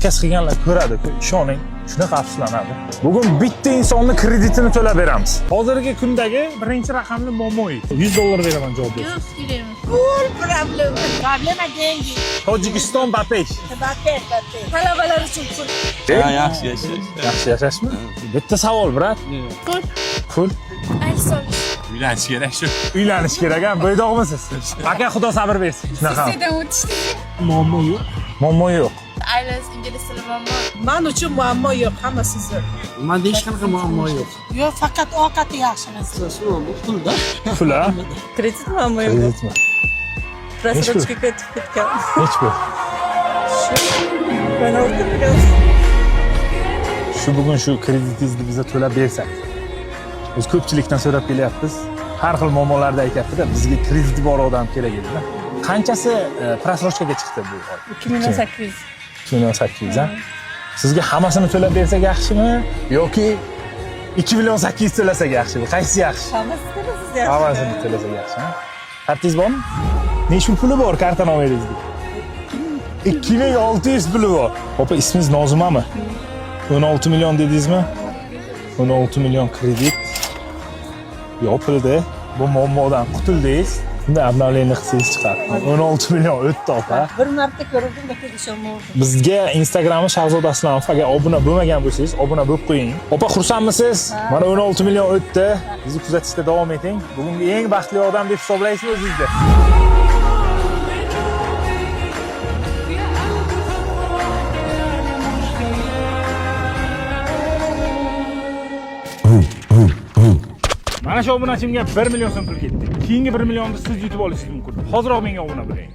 podkast qilganlar ko'radi, ishoning, shunaqa afsuslanadi. Bugun bitta insonni kreditini to'lab beramiz. Hozirgi kundagi birinchi raqamli momoy. $100 beraman javob ber. Yo'q, kerakmas. Full problema. Problema dengi. Tojikiston Bapesh. Bapesh. Talabalar uchun pul. Yaxshi yashash. Yaxshi yashashmi? Bitta savol, brat. Pul. Pul. Alsolish. Uylanish kerak shu. Uylanish kerak, ha? Bo'ydoqmisiz? Aka, Xudo sabr bersin. Shunaqa. Sizdan o'tishdi. Muammo yo'q. Muammo yo'q. Aylas ingliz tili muammo. Men uchun muammo yo'q, hammasi siz. Manda hech qanaqa muammo yo'q. Yo'q, faqat ovqati yaxshi emas. Bu pulda. Pul, ha? Kredit muammo yo'q. Kreditmi? Prasrochka ketib ketgan. Nech pul? Mana o'tirib Shu bugun shu kreditingizni bizga to'lab bersak. Biz ko'pchilikdan so'rab kelyapmiz. Har xil muammolarni aytyapti-da, bizga krediti bor odam kerak edi-da. Qanchasi prasrochkaga chiqdi bu oy? 2800. 2800, ha? Sizga hammasini to'lab bersak yaxshimi yoki 2.800.000 to'lasak yaxshimi? Qaysi yaxshi? Hammasi to'lasiz yaxshi. Hammasini to'lasak yaxshi, ha? Kartangiz bormi? Necha puli bor karta nomeringizda? 2600 puli bor. Opa, ismingiz Nozimami? 16 million dedingizmi? 16 million kredit. Yopildi. Bu muammodan qutuldingiz. Shunda обновление qilsangiz chiqadi. 16 million o'tdi, opa. Bir marta ko'rdim, lekin ishonmadim. Bizga Instagram'i Shahzoda Aslamov. Agar obuna bo'lmagan bo'lsangiz, obuna bo'lib qo'ying. Opa, xursandmisiz? Mana 16 million o'tdi. Bizni kuzatishda davom eting. Bugungi eng baxtli odam deb hisoblaysizmi o'zingizni? Mana shu obunachimga 1 million so'm pul ketdi. Keyingi 1 millionni siz yutib olishingiz mumkin. Hoziroq menga obuna bo'ling.